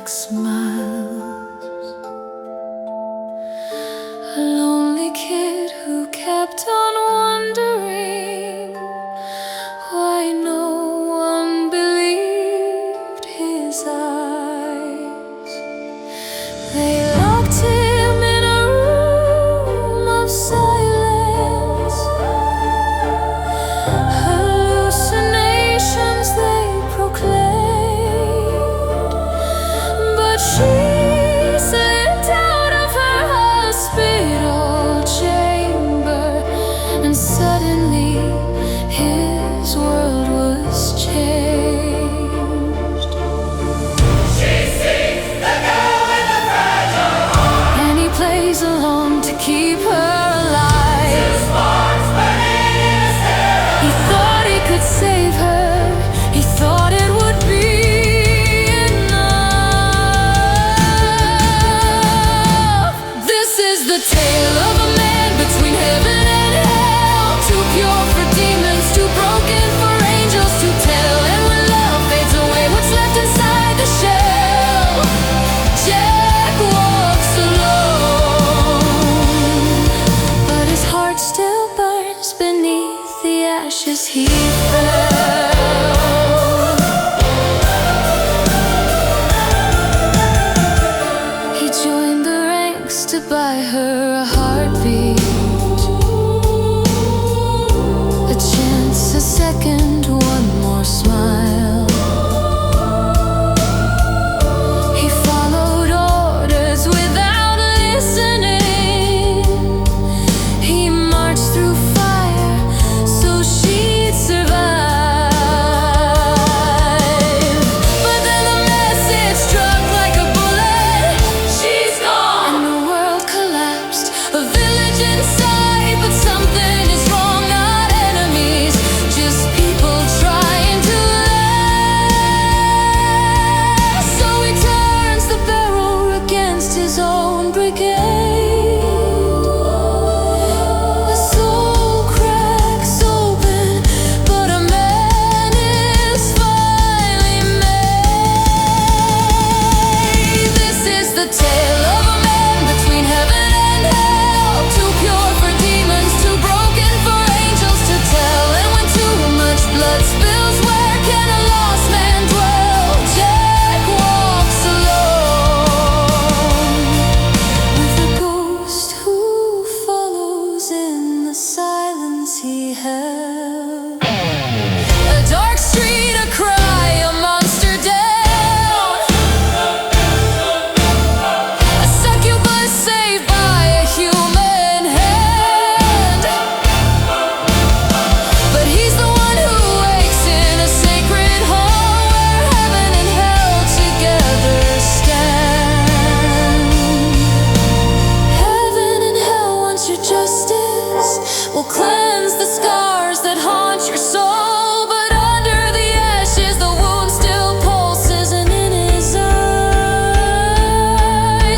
smiles. A lonely kid who kept on wondering why no one believed his eyes. They locked him in a room of silence. Hallucinations they proclaimed, but she slipped out of her hospital chamber, and suddenly his world was changed. She sees the girl with the fragile heart, And he plays along to keep her alive. two sparks burning in his hair. He thought he could save her, he thought it would be enough. This is the tale of a man between heaven and hell, too pure for demons, too broken for angels to tell. And when love fades away, what's left inside the shell? Jack walks alone, but his heart still burns beneath the ashes he fell. He joined the ranks to buy her a heartbeat, a chance, a second, one more smile. He followed orders without listening. He marched through fire so she'd survive. But then the message struck like a bullet. She's gone. And the world collapsed, a village inside. But something is wrong, not enemies, just people trying to last. So he turns the barrel against his own brigade. The soul cracks open, but a man is finally made. This is the tale of a man between heaven and hell, too pure for demons, too broken for angels to tell. And when too much blood spills, where can a lost man dwell? Jack walks alone, with a ghost who follows in the silence he held. A dark street, a cry, a monster down, a succubus saved by a human hand. But he's the one who wakes in a sacred hall, where heaven and hell together stand. Heaven and hell wants your justice, will cleanse the scars that haunt your soul. But under the ashes, the wound still pulses, and in his eyes,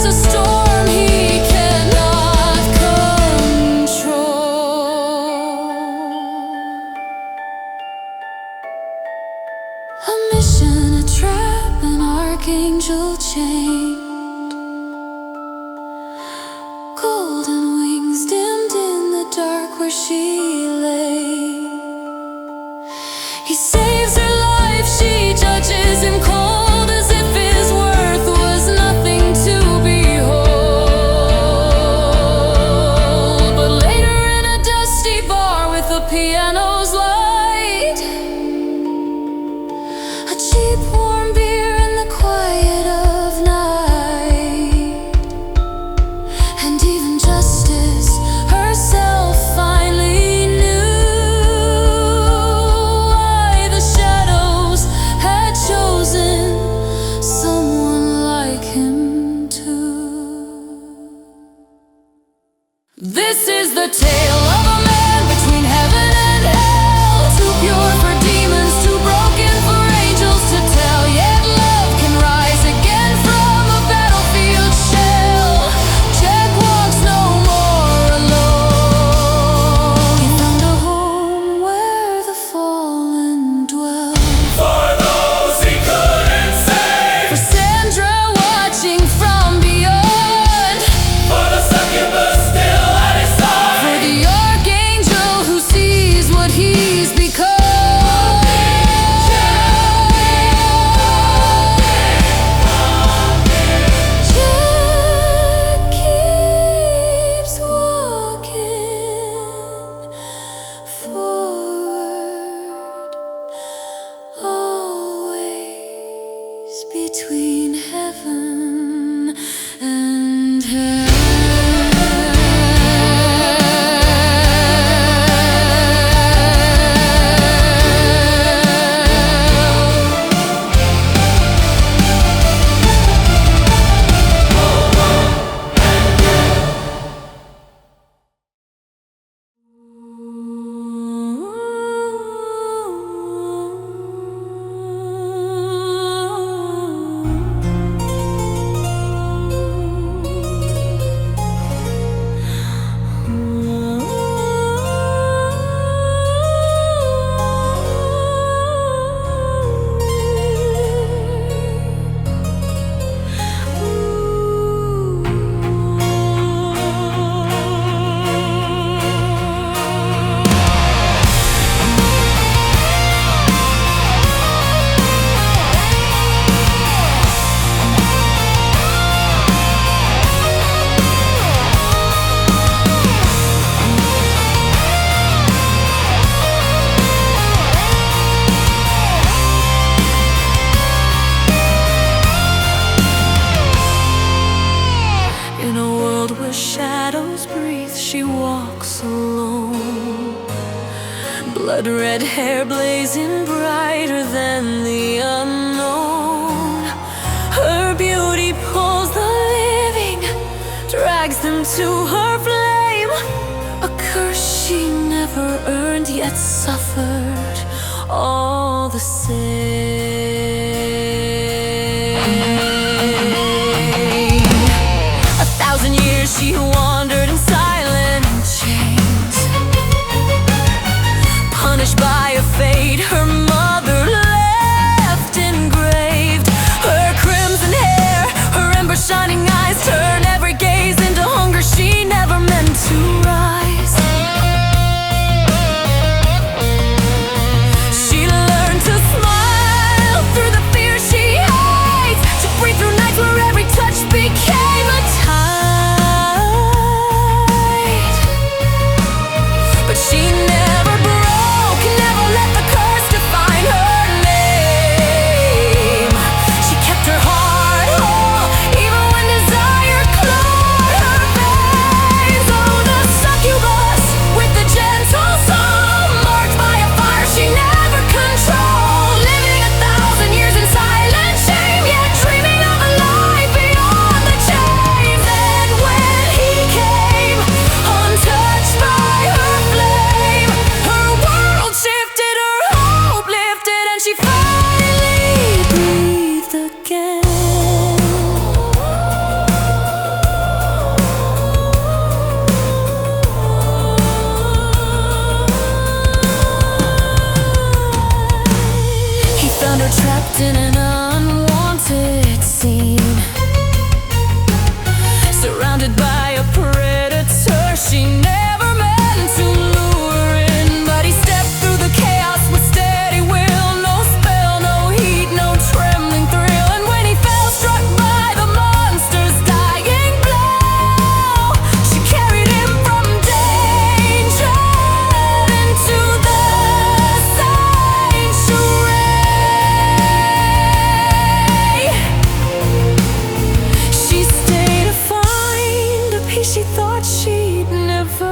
a storm he cannot control. A mission, a trap, an archangel chained, golden wings dimmed in the dark where she lay. He saves her life, she judges him cold, as if his worth was nothing to behold. But later in a dusty bar with a piano's light, a cheap warm beer in the quiet of night, and even justice herself finally knew why the shadows had chosen someone like him too. This is the tale of a man between heaven and hell, too pure for demons, too broken for angels to tell. Yet love can rise again from a battlefield shell. Jack walks no more alone. He found a home where the fallen dwell. For those he couldn't save. For Sandra Blood red hair blazing brighter than the unknown. Her beauty pulls the living, drags them to her flame. A curse she never earned, yet suffered all the same. 1,000 years she wandered in silent chains, punished by a fate her mother left engraved. Her crimson hair, her ember shining eyes, turn every gaze into hunger she never meant to rise. She learned to smile through the fear she hates, to breathe through nights where every touch became a tide. But she never broke, never let the curse define her name. She kept her heart whole, even when desire clawed her veins. Oh, the succubus with the gentle soul, marked by a fire she never controlled, living 1,000 years in silent shame, yet dreaming of a life beyond the chains. And when he came, untouched by her flame, her world shifted, her hope lifted, and she finally breathed again. He found her trapped in an unwanted scene, surrounded by a predator she never meant to lure in. But he stepped through the chaos with steady will, no spell, no heat, no trembling thrill. And when he fell, struck by the monster's dying blow, she carried him from danger into the sanctuary. She stayed to find a peace she thought she'd never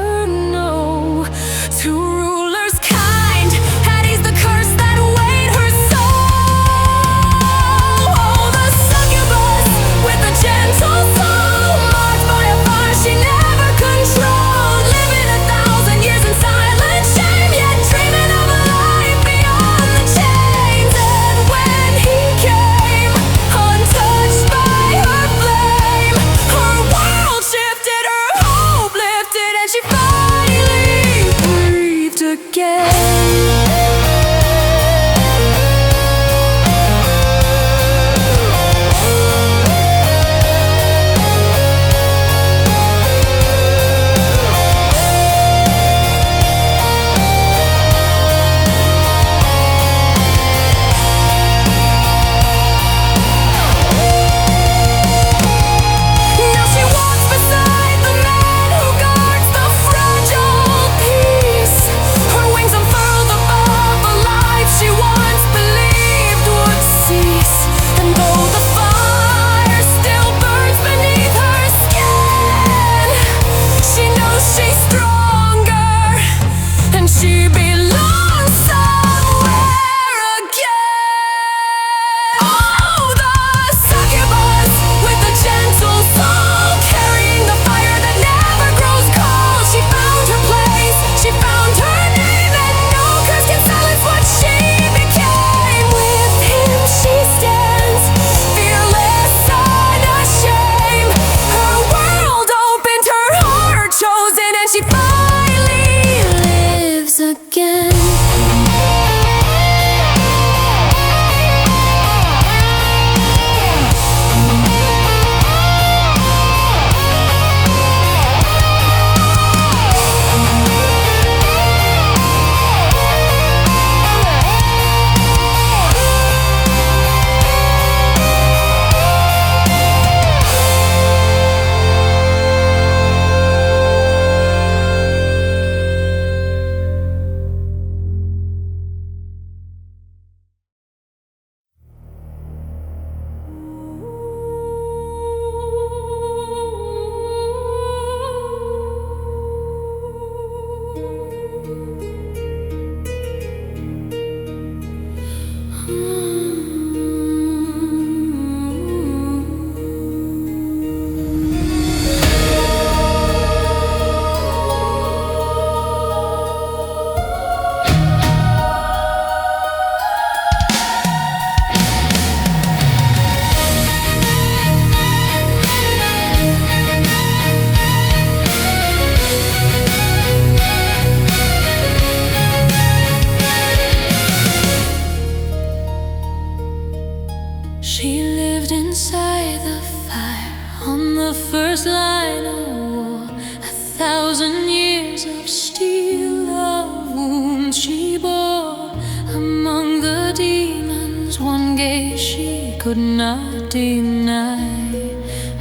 deny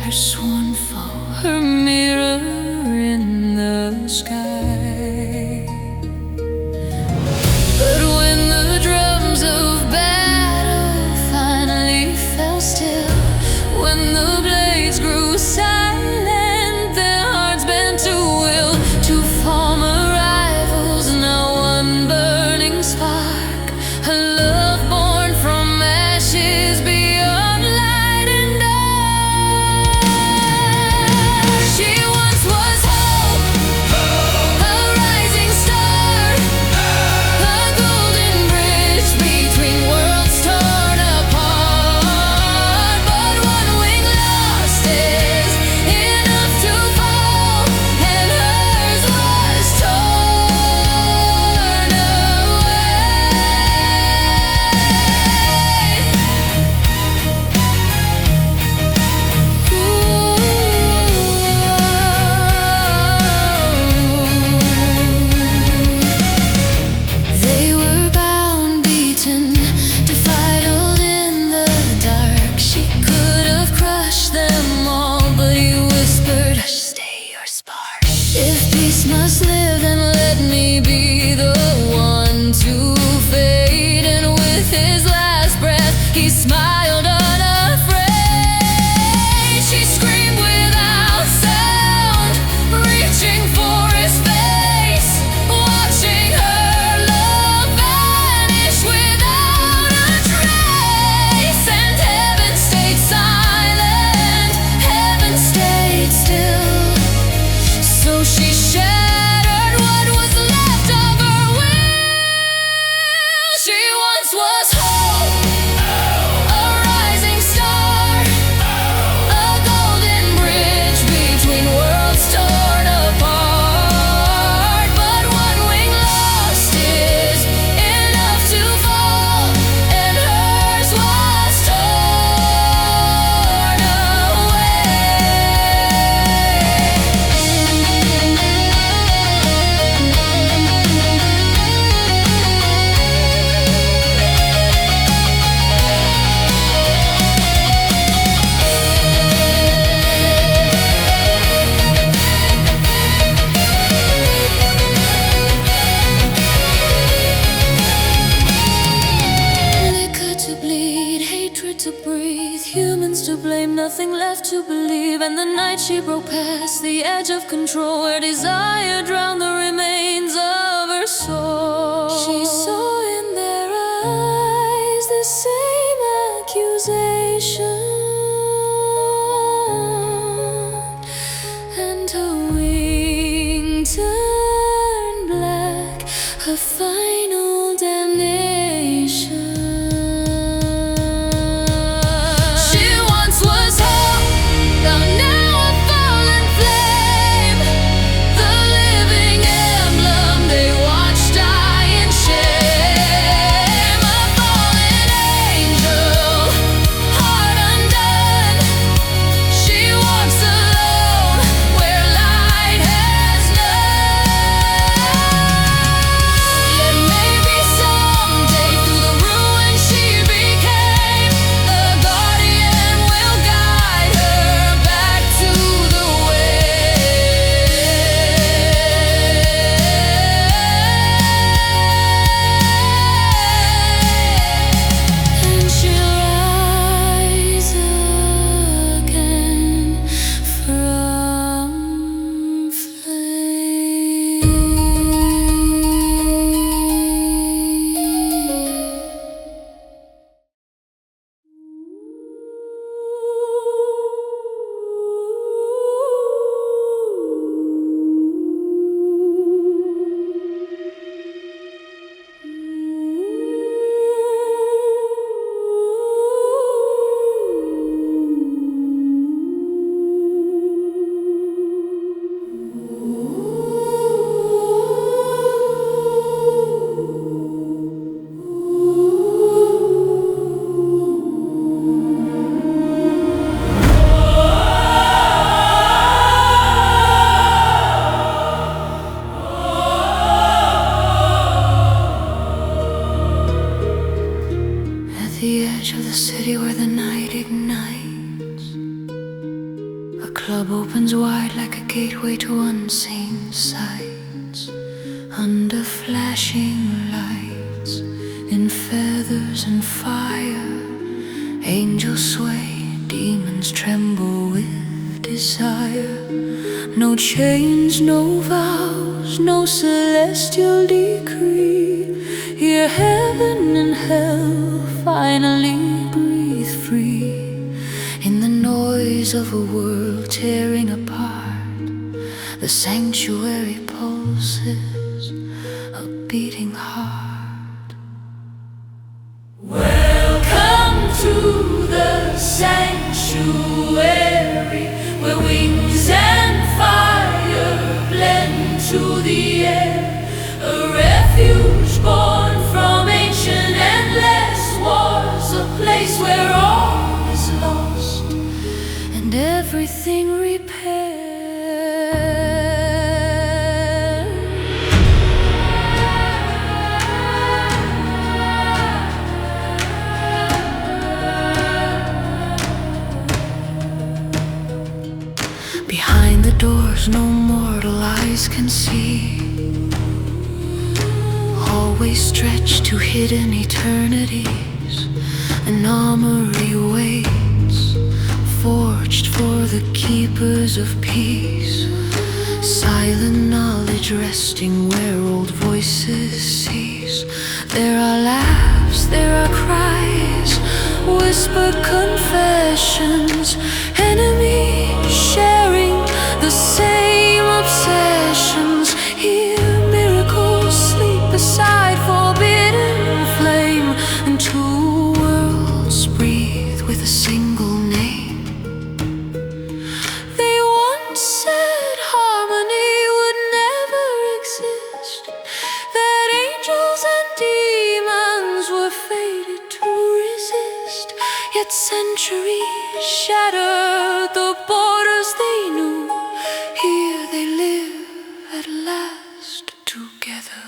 her swan fall, her mirror in the sky. But when the drums of battle finally fell still, when the blades grew silent, their hearts bent to will, to former rivals, now one burning spark, a love born from ashes beyond light and dark. She once was hope, a rising star, a golden bridge between worlds torn apart. But one wing lost is enough to fall, and hers was torn They were bound, beaten, defiled in the dark. She could have crushed them all, but you whispered, "Hush, stay your spark." If peace must live, then let me be the one to fade. And with his last breath, he smiled unafraid. She screamed without sound, reaching for his face, watching her love vanish without a trace. And heaven stayed silent, heaven stayed still. So she shattered what was left of her will. She once was hope, a rising star, a golden bridge between worlds torn apart. But one wing lost is enough to fall, and hers was torn Liquor to bleed, hatred to breathe, humans to blame, nothing left to believe. And the night she broke past the edge of control, where desire drowned the remains of her soul. She saw in their eyes the same accusation, and her wing turned black, her final damnation. She once was hope, though now a fallen flame, the living emblem they watched die in shame. A fallen angel, heart undone, she walks alone where light has none. Yet a gateway to unseen sights, under flashing lights, in feathers and fire. Angels sway, demons tremble with desire. No chains, no vows, no celestial decree. Here heaven and hell finally breathe free. In the noise of a world tearing apart, the sanctuary pulses a beating heart. Welcome to the sanctuary, where wings and fire blend to the air. A refuge born from ancient endless wars, a place where all is lost and everything repaired. Behind the doors no mortal eyes can see, always stretched to hidden eternities. An armory waits, forged for the keepers of peace. Silent knowledge resting where old voices cease. There are laughs, there are cries, whispered confessions. Enemies sharing the same obsessions. Here miracles sleep beside forbidden flame, and two worlds breathe with a single name. They once said harmony would never exist, that angels and demons were fated to resist. Yet centuries shattered the borders they knew. Here they live at last together,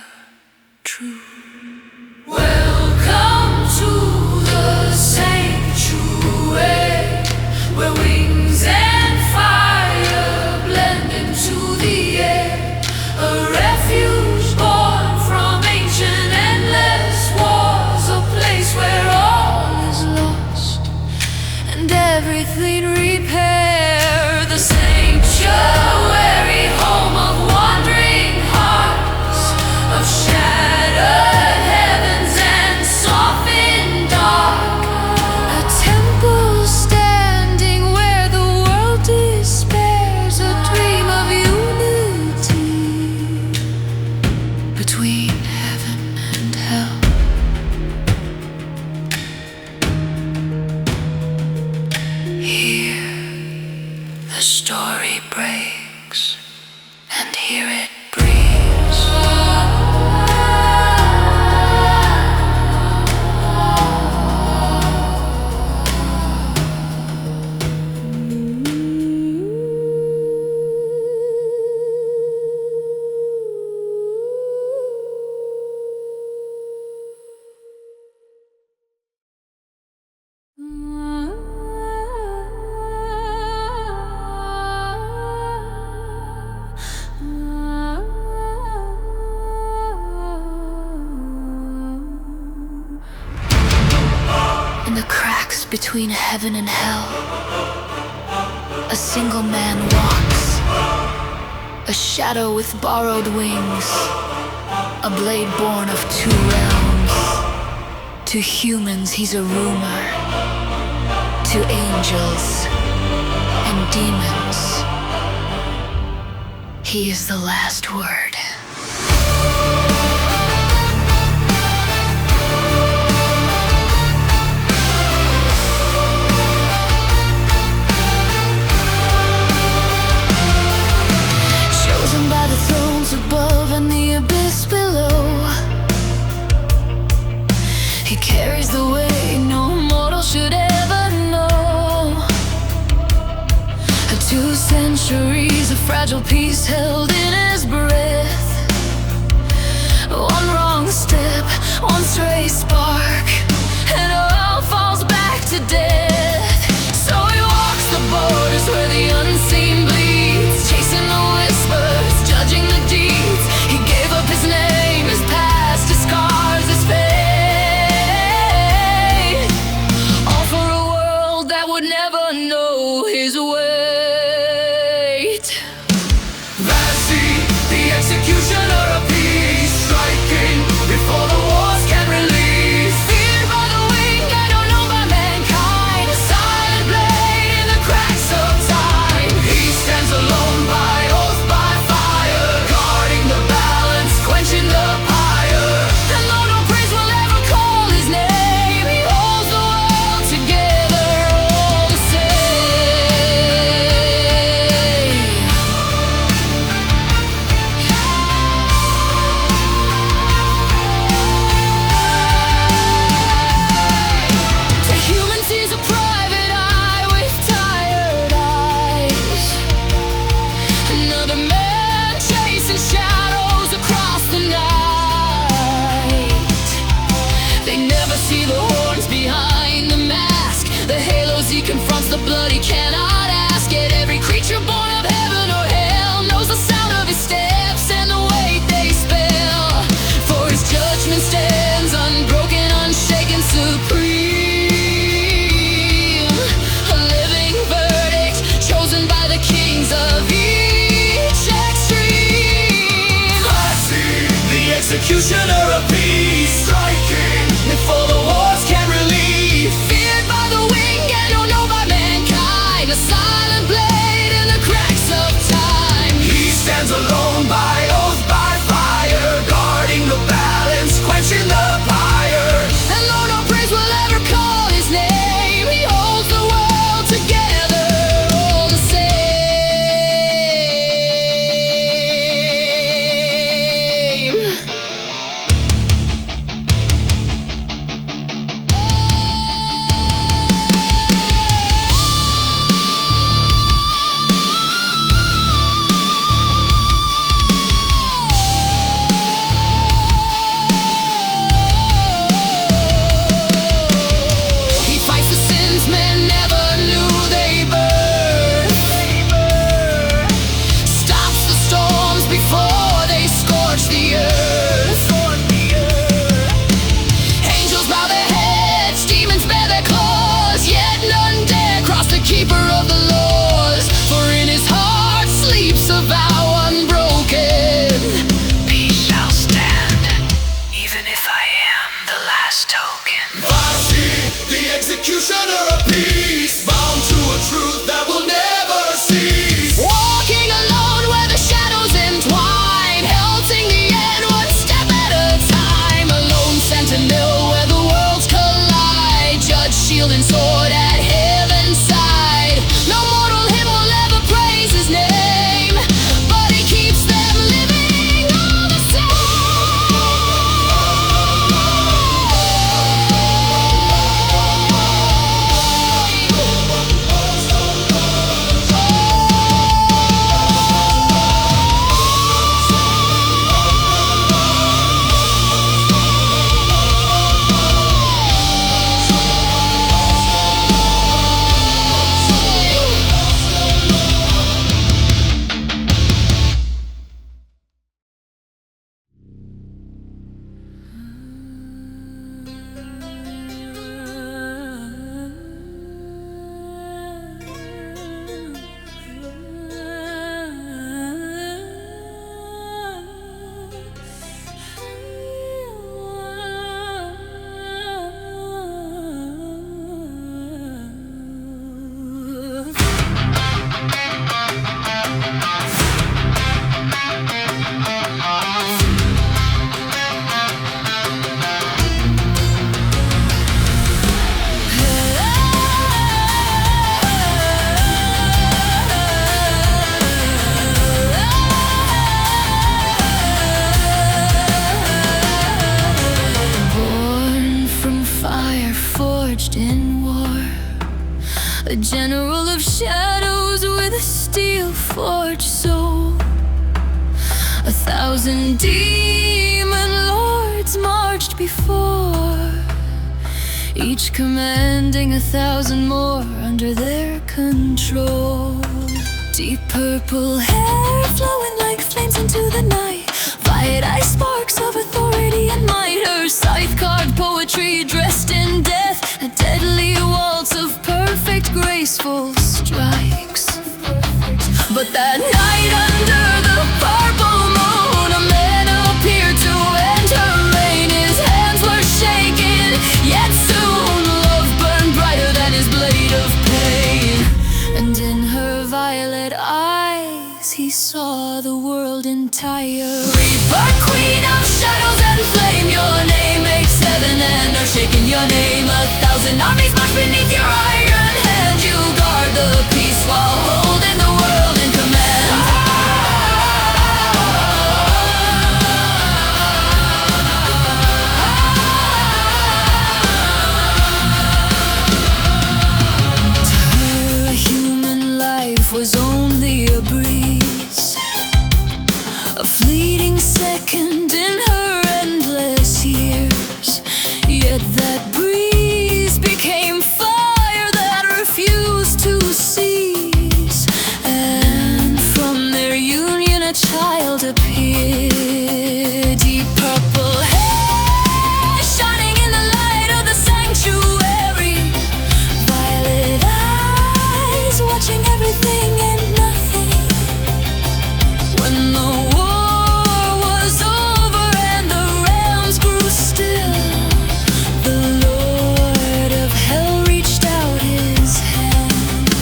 true. Welcome to the sanctuary, where wings and fire blend into the air. A refuge born from ancient endless wars, a place where all is lost and everything repaired. The sanctuary, home of wandering hearts, of shattered heavens and softened dark. A temple standing where the world despairs, a dream of unity between heaven and hell. Here the story breaks, and here it breathes. In the cracks between heaven and hell, a single man walks, a shadow with borrowed wings, a blade born of two realms. To humans he's a rumor, to angels and demons he is the last word. Chosen by the thrones above and the abyss below, he carries the weight no mortal should ever know. 2 centuries of fragile peace held in his breath. One wrong step, one stray spark, and all falls back to death. So he walks the borders where the unseen bleeds, chasing Vasiy, the executioner of peace, striking before the wars can release. Feared by the weak and unknown by mankind, a silent blade in the cracks of time. He stands alone by oath, by fire, guarding the balance, quenching the pyre. And though no praise will ever call his name, he holds the world together all the same. To humans he's a private eye with tired eyes. Another man chasing shadows across the night. They never see the horns behind the mask, the halos he confronts, the blood he cannot ask. Yet every creature born of heaven or hell knows the sound of his steps and the weight they spell. For his judgment stands unbroken, unshaken, supreme. A living verdict chosen by the kings of each extreme. Vasiy, the executioner of peace, striking before the wars can relieve. Feared by the weak and unknown by mankind, a silent blade in the cracks of time. He stands alone by oath, by fire, guarding the balance, quenching the pyre. And though no praise will ever call his name, he holds the world together all the same. He fights the sins men never knew they birth, stops the storms before they scorch the earth. Angels bow their heads, demons bare their claws, yet none dare cross the keeper of the laws. For in his heart sleeps a vow unbroken: peace shall stand, even if I am the last token. Vasiy, the executioner of peace, bound to a truth that will never cease. Walking alone where the shadows entwine, helping the end one step at a time. A lone sentinel where the worlds collide, judge, shield, and sword at heaven's side. No mortal him will ever praise his name, but he keeps them living all the a general of shadows with a steel-forged soul. 1,000 demon lords marched before, each commanding 1,000 more under their control. Deep purple hair flowing like flames into the night, violet sparks of authority and might. Her scythe carved poetry dressed in death, a deadly waltz of perfect graceful strikes. But that night under the eyes, he saw the world entire. Reaper, queen of shadows and flame, your name makes heaven and earth shaking your name. 1,000 armies march beneath your iron hand. You guard the peace while holding the world in command. Was only a breeze, a fleeting second in her endless years. Yet that breeze became fire that refused to cease. And from their union a child appeared, deep purple hair shining in the light of the sanctuary, violet eyes watching everything. When the war was over and the realms grew still, the Lord of Hell reached out his hand.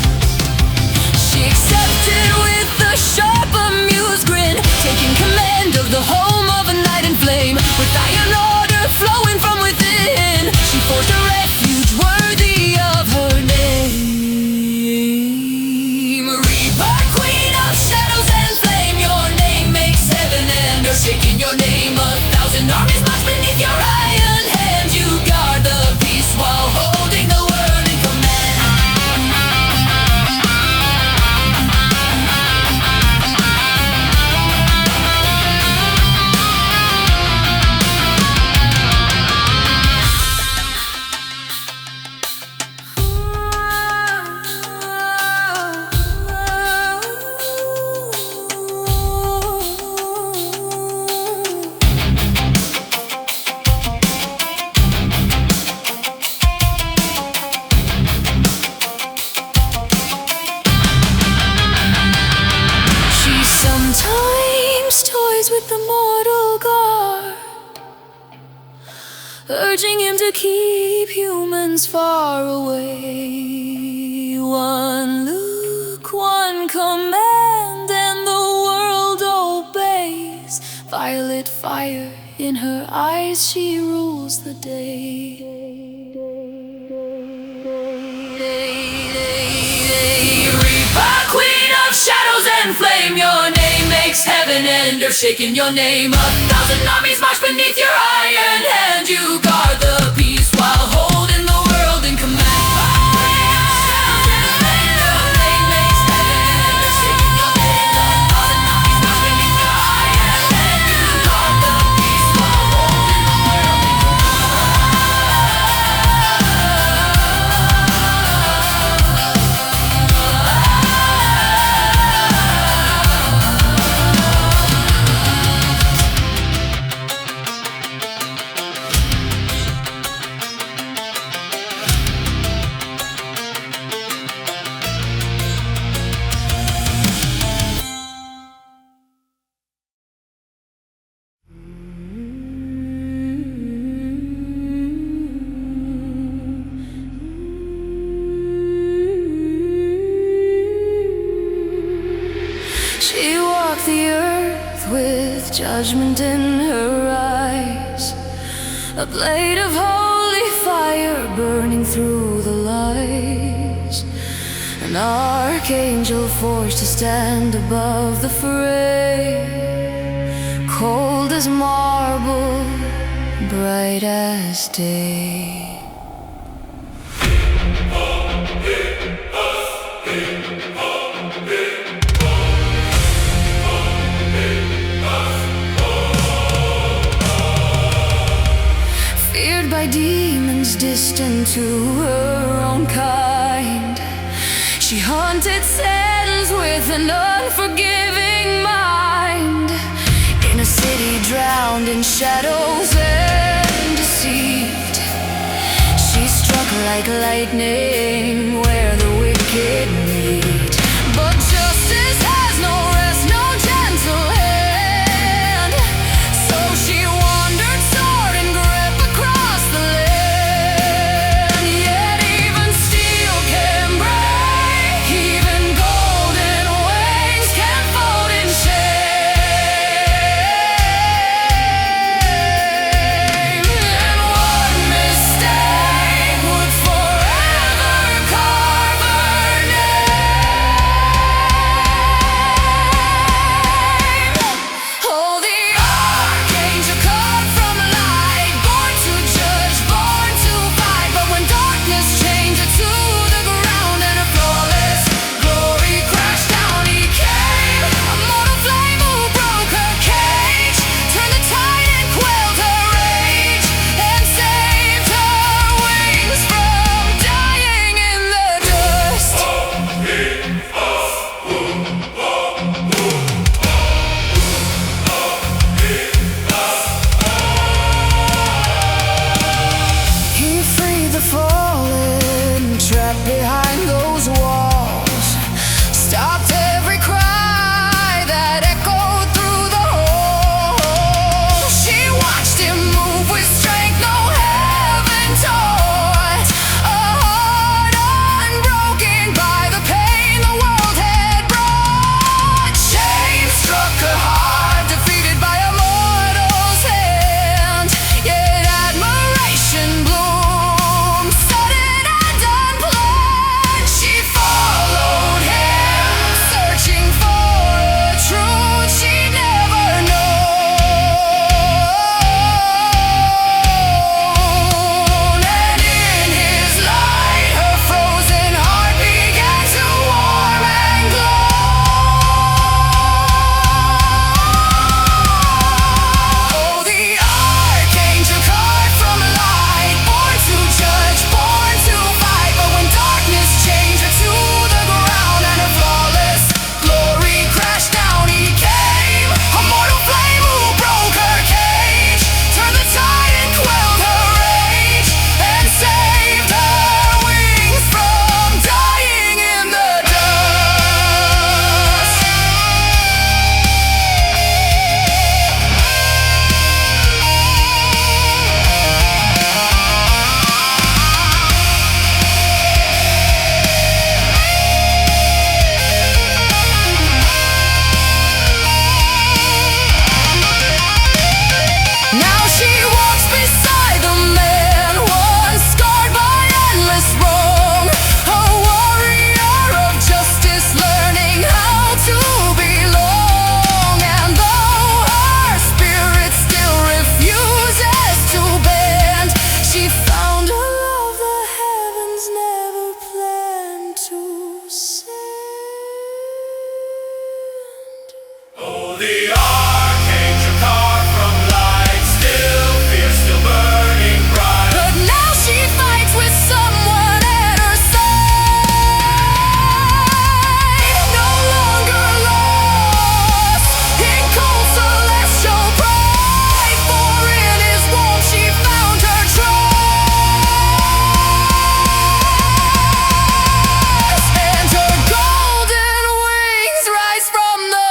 She accepted with a sharp amused grin, taking command of the home of a night in flame. With iron order flowing from within, she forged a refuge worthy of her name. Reaper, queen of shadows and flame, your name makes heaven and earth shaking your name. 1,000 armies march beneath your iron hand. You guard the peace while holding the world in command. With the mortal guard, urging him to keep humans far away. One look, one command, and the world obeys. Violet fire in her eyes, she rules the day. Reaper, queen of shadows and flame, your name makes heaven and earth shaking your name. 1,000 armies march beneath your iron hand. You guard the peace while holding the world in command. She walked the earth with judgment in her eyes, a blade of holy fire burning through the lies. An archangel forced to stand above the fray, cold as marble, bright as day. Feared by demons distant to her own kind, she haunted sands with an unforgiving mind. In a city drowned in shadows and deceit, she struck like lightning where the wicked meet. But justice has no rest, no gentle hand, so she wandered sword and grip across the land. Yet even steel can break, even golden wings can fall The archangel car from light, still fierce, still burning bright. But now she fights with someone at her side. No longer lost in cold celestial pride, for in his warmth she found her trust, and her golden wings rise from the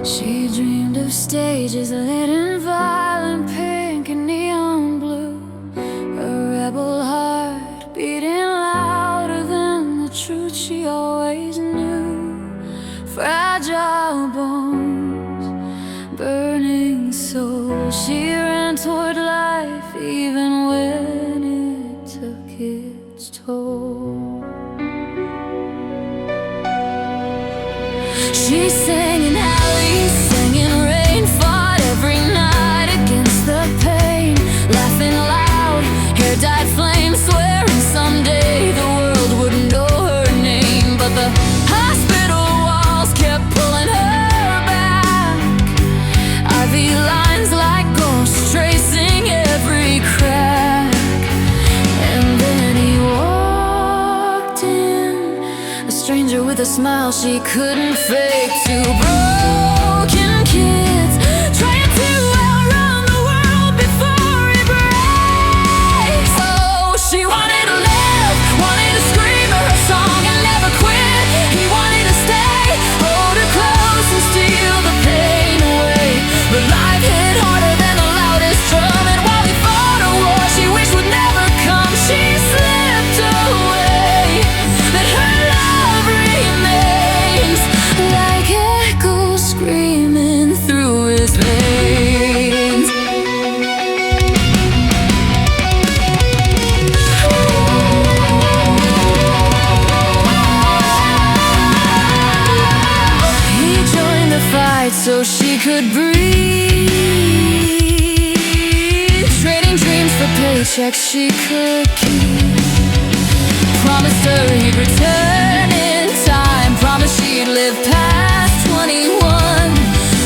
She dreamed of stages lit in violent pink and neon blue, a rebel heart beating louder than the truth she always knew. Fragile bones, burning soul, she ran toward life even when it took its toll. She sang in alleys, sang in rain, fought every night against the pain, laughing loud, hair dyed flame, swearing someday the world would know her name. But the hospital walls kept pulling her back, IV lines like ghosts tracing every crack. And then he walked in, a stranger with a smile she couldn't fake. Two broken kids trying to outrun the world before it breaks. Oh, she wanted to live, wanted to scream her song and never quit. He wanted to stay, hold her close and steal the pain away. But life hit harder than the loudest drum, and while he fought a war she wished would never come, she slipped away. That her love remains like echoes screaming through his veins. He joined the fight so she could breathe, trading dreams for paychecks she could keep. Promised her he'd return in time, promised she'd live past 21.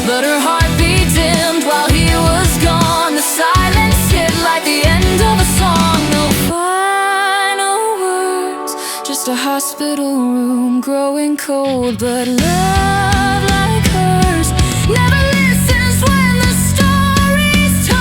But her heartbeat dimmed while he was gone. The silence hit like the end of a song. No final words, just a hospital room growing cold. But love like hers never listens when the story's told.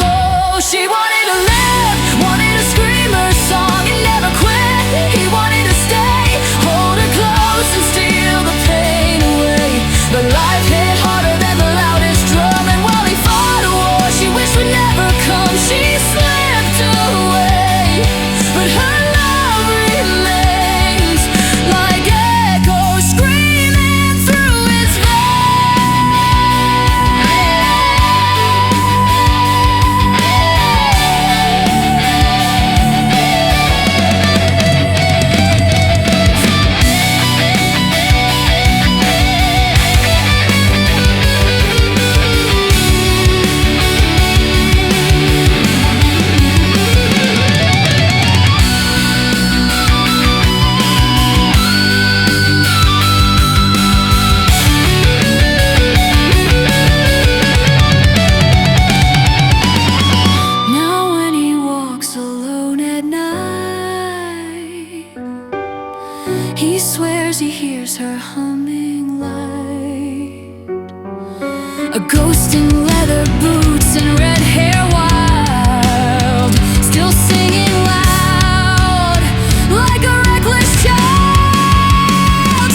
Oh, she wanted to live, wanted to scream her song and never quit. He wanted to stay, hold her close and steal the pain away. But life hit harder than the loudest drum, and while he fought a war she wished would never come, she slipped away. But her love remains like echoes screaming through its Now when he walks alone at night, he swears he hears her humming light. A ghost in leather boots and red hair wild, still singing loud like a reckless child.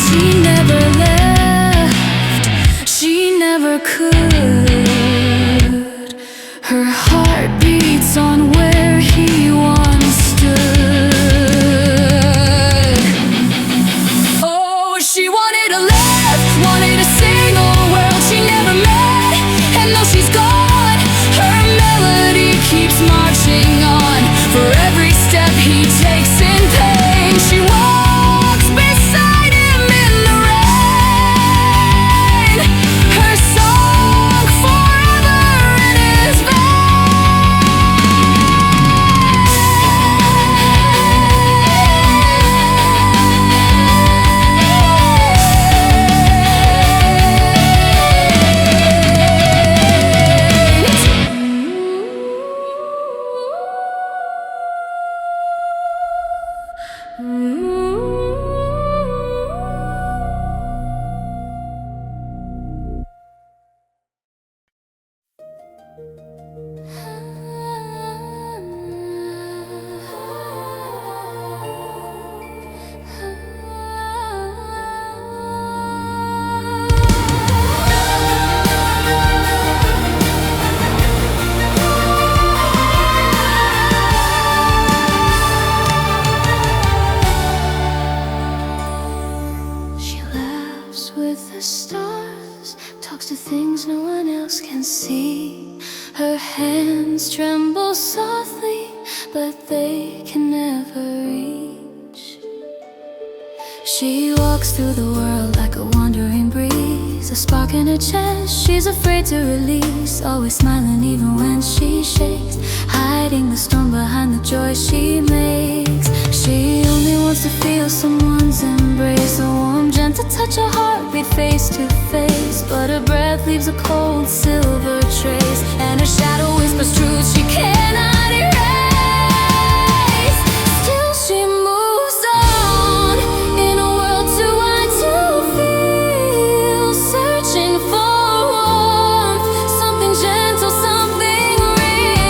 with the stars, talks to things no one else can see. Her hands tremble softly, but they can never reach. She walks through the world like a wandering breeze, a spark in her chest she's afraid to release. Always smiling even when she shakes, hiding the storm behind the joy she makes. She only wants to feel someone's embrace, a warm, gentle touch, a heartbeat face to face. But her breath leaves a cold silver trace, and her shadow whispers truths she cannot erase. Still she moves on in a world too wide to feel, searching for warmth, something gentle, something real.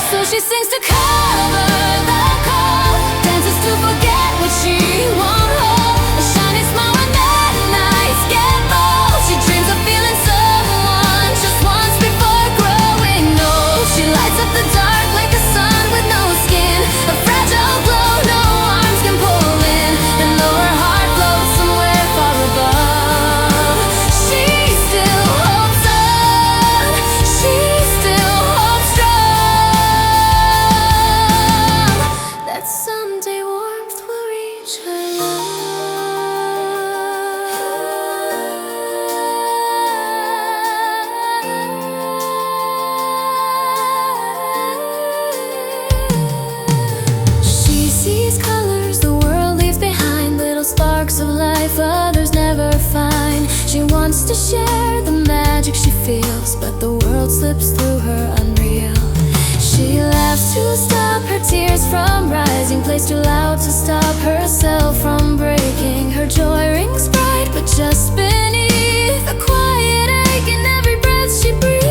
So she sings to cover the cold, dances to forget what she won't hold. A shiny smile when the nights get bold. She dreams of feeling someone just once before growing old. She lights up the dark like a sun with no skin, a fragile glow no arms can pull in. And though her heart floats somewhere far above, she still holds on, she still holds strong, that someday warmth will reach her love. She sees colors the world leaves behind, little sparks of life others never find. She wants to share the magic she feels, but the world slips through her unreal. She laughs to stop her tears from rising, plays too loud to stop herself from breaking. Her joy rings bright, but just beneath a quiet ache in every breath she breathes.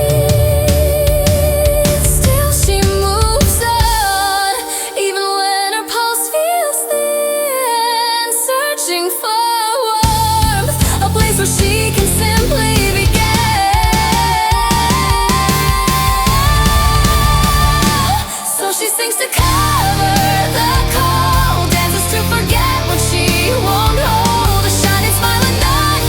Still she moves on, even when her pulse feels thin, searching for warmth, a place where she can simply begin. So she sings to cover the cold, dances to forget what she won't hold. A shining smile when the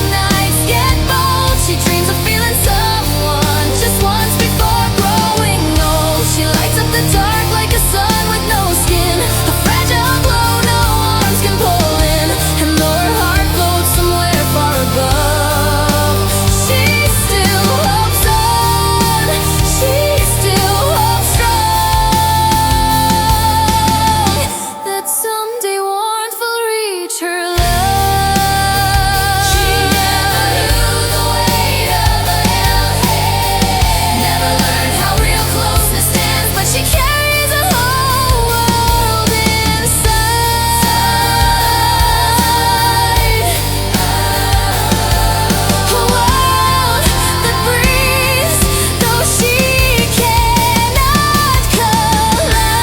nights get bold. She dreams of feeling someone just once before growing old. She lights up the dark like a sun with no skin, a fragile glow no arms can pull in. And though her heart floats somewhere far above, she still hopes on, she still hopes strong, that someday warmth will reach her love. She never knew the weight of a held hand, never learned how real closeness stands, but she carries a whole world inside. A world that breathes, though she cannot collide.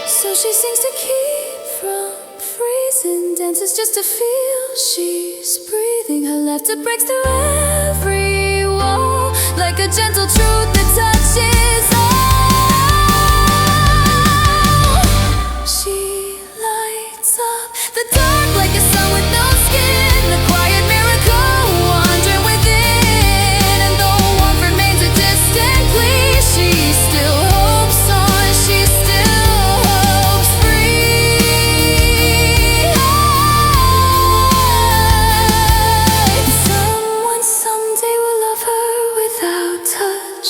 So she sings to keep from freezing, dances just to feel she's breathing. Her laughter breaks through every wall, like a gentle truth that touches all. She lights up the dark like a sun with no skin, the quiet miracle wandering within. And though warmth remains a distant plea, she still hopes on, she still hopes free. Someone someday will love her without touch,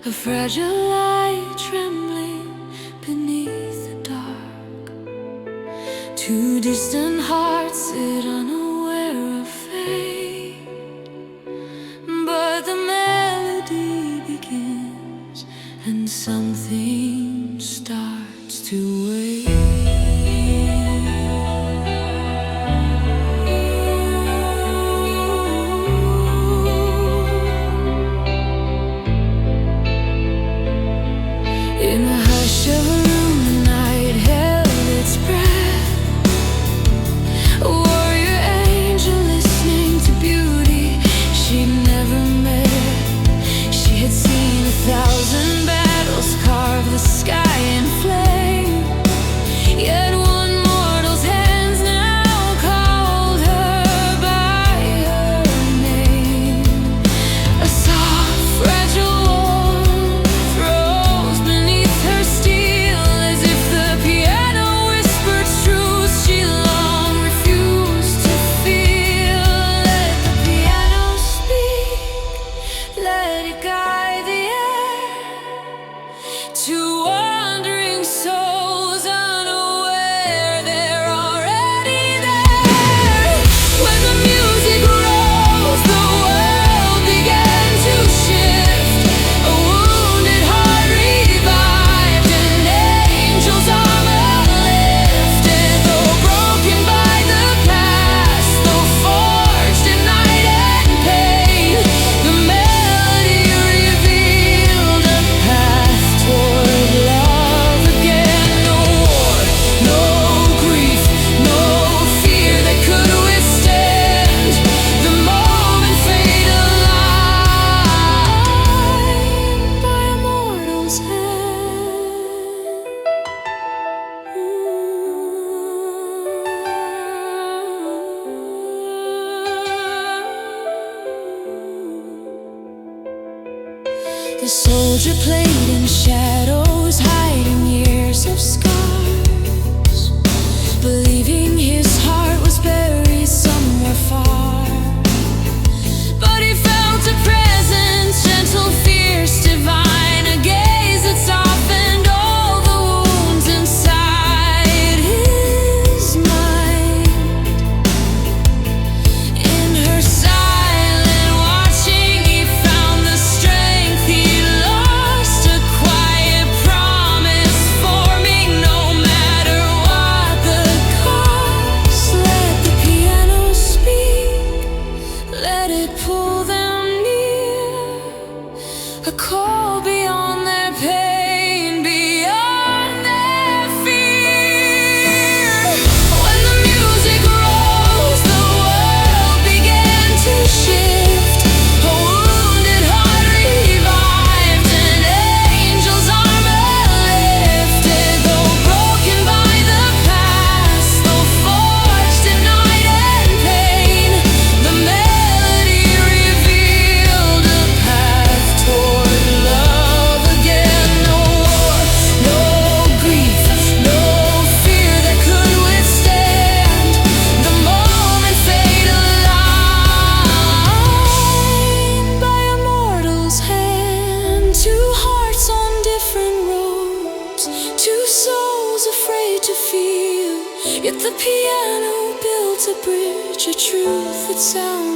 a fragile light trembling beneath the dark. Two distant hearts sit unaware of fate, but the melody begins and something starts to wake. In the hush of a room, the night held its breath. A warrior angel listening to beauty she'd never met. She had seen 1,000 battles carve the sky in flame, yet one mortal's hands now called her by her name. A soft, fragile warmth rose beneath her steel, as if the piano whispered truths she long refused to feel. Let the piano speak, let it guide the air to wandering souls unaware they're already there. When the music rose, the world began to shift. A wounded heart revived, an angel's arm uplifted. Though broken by the past, though forged in night and pain, the melody revealed a path toward love again. No war, no grief, no fear that could withstand the moment fade aligned by a mortal's hand. The soldier played in shadows, hiding years of scars, believing his heart was buried somewhere far. But he felt a presence, gentle, fierce, divine, a gaze that softened all the wounds inside his mind. In her silent watching, he found the strength he lost, a quiet promise forming no matter what the cost. Let the piano speak, let it pull them near, a call beyond their pain, beyond their fear. When the music rose, the world began to shift. A wounded heart revived, an angel's arm uplifted. Though broken by the past, though forged in night and pain, the melody revealed a path toward love again. No war, no grief, no fear that could withstand the moment fade aligned by a mortal's hand. Two hearts on different roads, two souls afraid to feel, yet the piano built a bridge, a truth that sounds